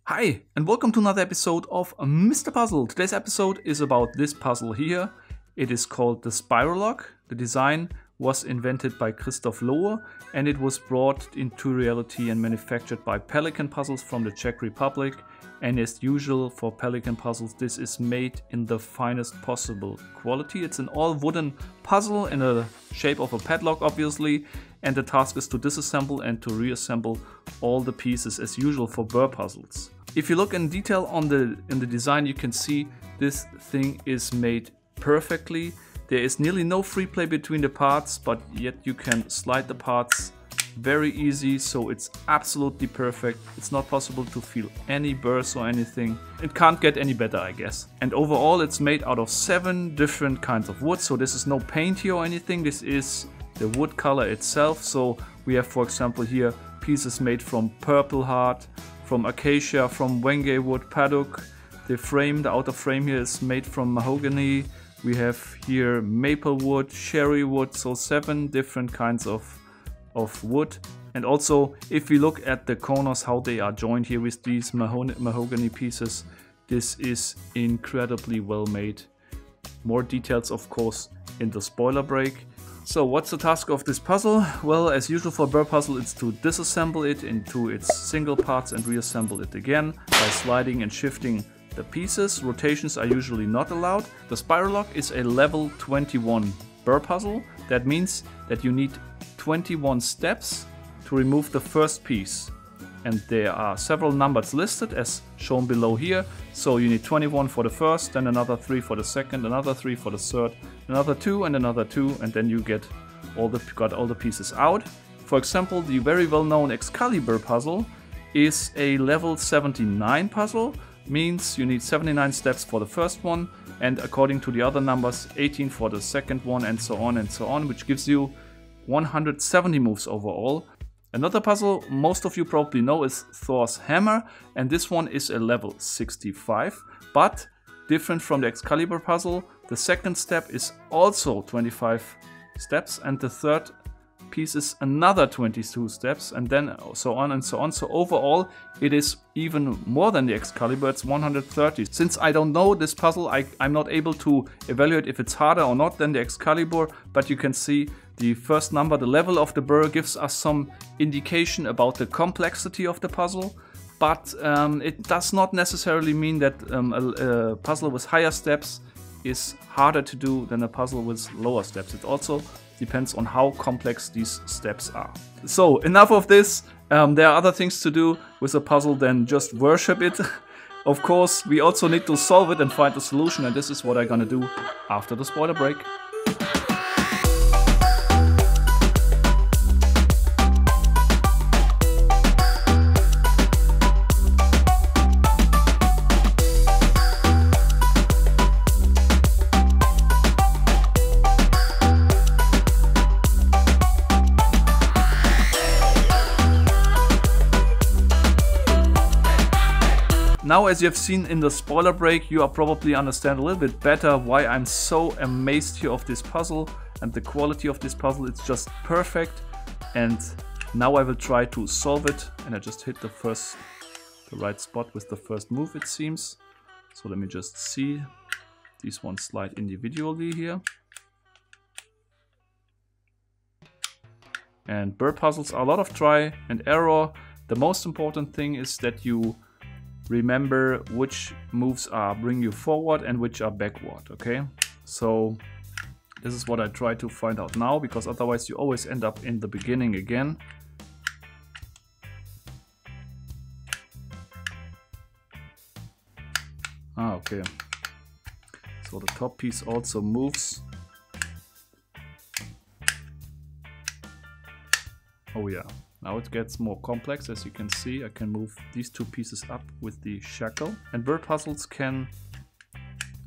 Hi, and welcome to another episode of Mr. Puzzle. Today's episode is about this puzzle here. It is called the Spiral Lock. The design was invented by Christoph Lohe and it was brought into reality and manufactured by Pelican Puzzles from the Czech Republic. And as usual for Pelican Puzzles, this is made in the finest possible quality. It's an all wooden puzzle in the shape of a padlock, obviously. And the task is to disassemble and to reassemble all the pieces as usual for Burr Puzzles. If you look in detail on in the design, you can see this thing is made perfectly. There is nearly no free play between the parts, but yet you can slide the parts very easy, so it's absolutely perfect. It's not possible to feel any burrs or anything. It can't get any better, I guess. And overall it's made out of 7 different kinds of wood, so this is no paint here or anything. This is the wood color itself. So we have, for example, here pieces made from purple heart, from acacia, from wenge wood, paddock. The outer frame here is made from mahogany. We have here maple wood, cherry wood, so 7 different kinds of wood. And also, if we look at the corners, how they are joined here with these mahogany pieces, this is incredibly well made. More details, of course, in the spoiler break. So what's the task of this puzzle? Well, as usual for Burr Puzzle, it's to disassemble it into its single parts and reassemble it again by sliding and shifting the pieces. Rotations are usually not allowed. The Spiral Lock is a level 21 Burr Puzzle. That means that you need 21 steps to remove the first piece. And there are several numbers listed as shown below here. So you need 21 for the first, then another 3 for the second, another 3 for the third, another 2 and another 2, and then you got all the pieces out. For example, the very well-known Excalibur puzzle is a level 79 puzzle. Means you need 79 steps for the first one, and according to the other numbers, 18 for the second one, and so on, which gives you 170 moves overall. Another puzzle most of you probably know is Thor's Hammer, and this one is a level 65, but different from the Excalibur puzzle, the second step is also 25 steps, and the third piece is another 22 steps, and then so on and so on. So overall it is even more than the Excalibur, it's 130. Since I don't know this puzzle, I'm not able to evaluate if it's harder or not than the Excalibur, but you can see the first number, the level of the burr, gives us some indication about the complexity of the puzzle. But it does not necessarily mean that a puzzle with higher steps is harder to do than a puzzle with lower steps. It also depends on how complex these steps are. So enough of this. There are other things to do with a puzzle than just worship it. Of course, we also need to solve it and find a solution, and this is what I'm gonna do after the spoiler break. Now, as you have seen in the spoiler break, you probably understand a little bit better why I'm so amazed here of this puzzle and the quality of this puzzle. It's just perfect. And now I will try to solve it. And I just hit the right spot with the first move, it seems. So let me just see. These ones slide individually here. And Burr puzzles are a lot of try and error. The most important thing is that you remember which moves bring you forward and which are backward, okay? So this is what I try to find out now, because otherwise you always end up in the beginning again. Okay. So the top piece also moves. Oh yeah. Now it gets more complex. As you can see, I can move these 2 pieces up with the shackle. And Burr puzzles can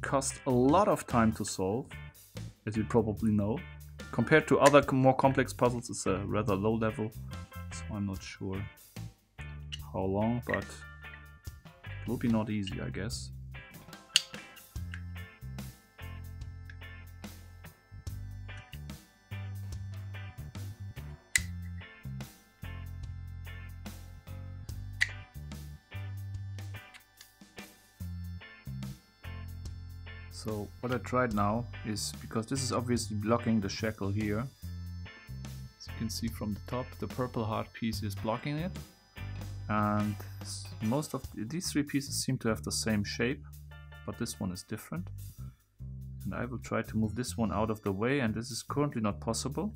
cost a lot of time to solve, as you probably know. Compared to other more complex puzzles, it's a rather low level. So I'm not sure how long, but it will be not easy, I guess. So what I tried now is, because this is obviously blocking the shackle here, as you can see from the top, the purple hard piece is blocking it, and most of these three pieces seem to have the same shape, but this one is different. And I will try to move this one out of the way, and this is currently not possible,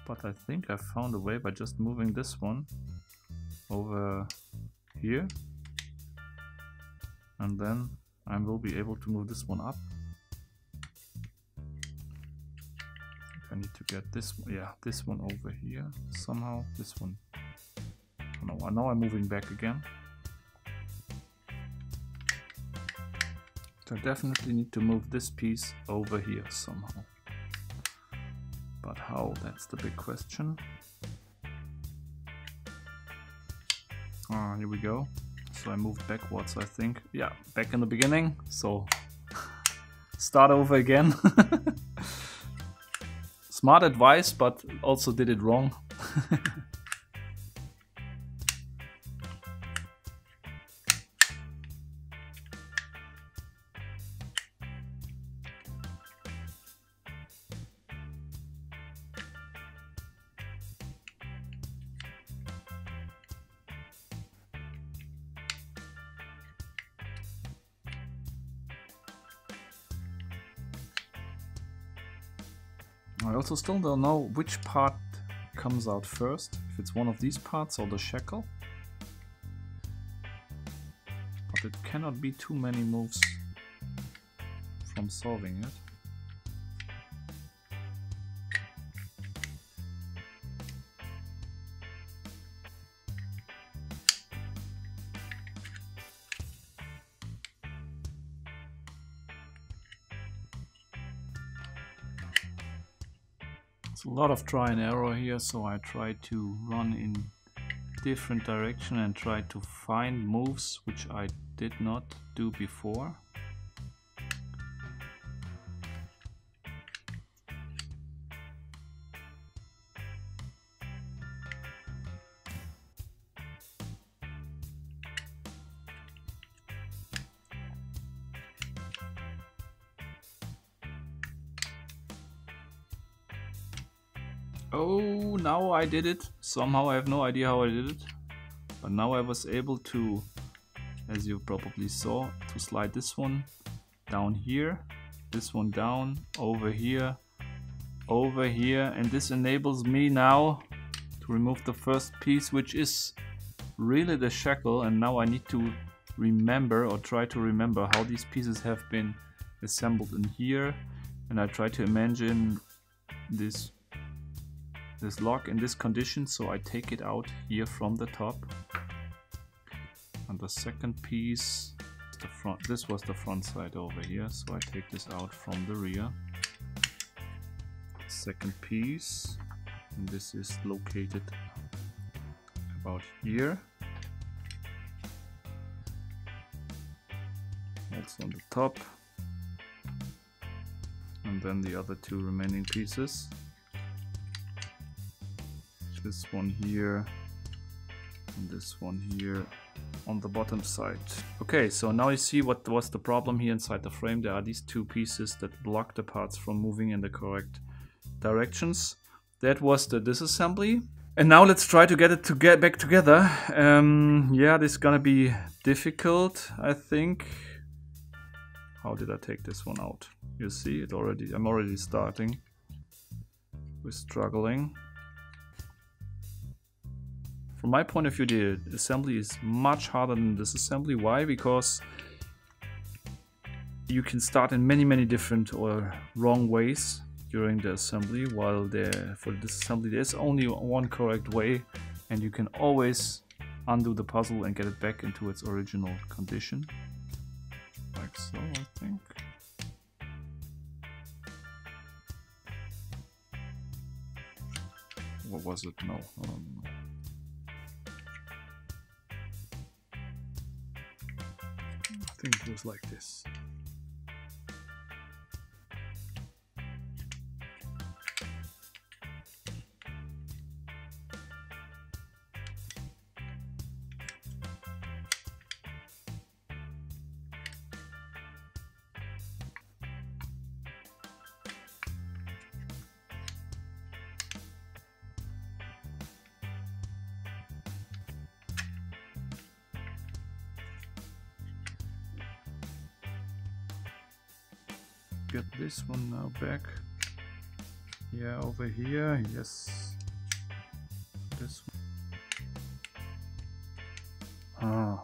but I think I found a way by just moving this one over here, and then I will be able to move this one up. I need to get this one, yeah, this one over here somehow. This one, oh no, now I'm moving back again. So I definitely need to move this piece over here somehow. But how? That's the big question. Here we go. So I moved backwards, I think. Yeah, back in the beginning. So start over again. Smart advice, but also did it wrong. I also still don't know which part comes out first, if it's one of these parts or the shackle. But it cannot be too many moves from solving it. A lot of try and error here, so I try to run in different direction and try to find moves which I did not do before. Oh, now I did it. Somehow I have no idea how I did it. But now I was able to, as you probably saw, to slide this one down here, this one down, over here, and this enables me now to remove the first piece, which is really the shackle. And now I need to remember, or try to remember, how these pieces have been assembled in here. And I try to imagine this lock in this condition, so I take it out here from the top. And the second piece, the front, this was the front side over here, so I take this out from the rear. Second piece, and this is located about here. Also on the top. And then the other two remaining pieces. This one here and this one here on the bottom side. Okay, so now you see what was the problem here inside the frame. There are these two pieces that block the parts from moving in the correct directions. That was the disassembly. And now let's try to get it to get back together. Yeah, this is gonna be difficult, I think. How did I take this one out? You see it already. I'm already starting. We're struggling. From my point of view, the assembly is much harder than this assembly. Why? Because you can start in many different or wrong ways during the assembly, while for this assembly there's only one correct way, and you can always undo the puzzle and get it back into its original condition. Like so, I think. What was it? No. I think it was like this. get this one now back. Yeah, over here, yes. This one. Ah.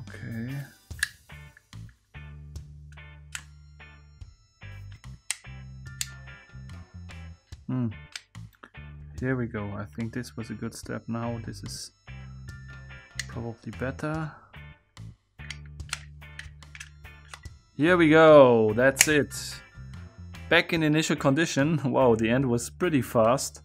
Okay. Here we go. I think this was a good step. Now this is probably better. Here we go. That's it. Back in initial condition. Wow, the end was pretty fast.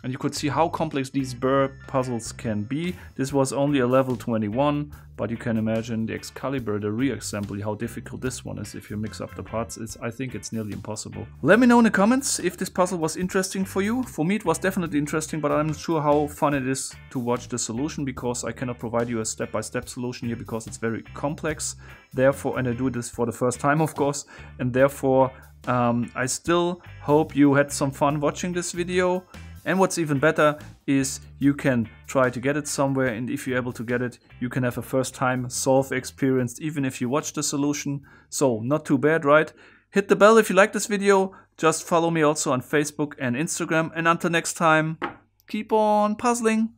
And you could see how complex these Burr puzzles can be. This was only a level 21, but you can imagine the Excalibur, the reassembly, how difficult this one is if you mix up the parts. I think it's nearly impossible. Let me know in the comments if this puzzle was interesting for you. For me it was definitely interesting, but I'm not sure how fun it is to watch the solution, because I cannot provide you a step-by-step solution here because it's very complex. Therefore, and I do this for the first time of course, and therefore I still hope you had some fun watching this video. And what's even better is you can try to get it somewhere, and if you're able to get it, you can have a first time solve experience even if you watch the solution. So not too bad, right? Hit the bell if you like this video. Just follow me also on Facebook and Instagram. And until next time, keep on puzzling.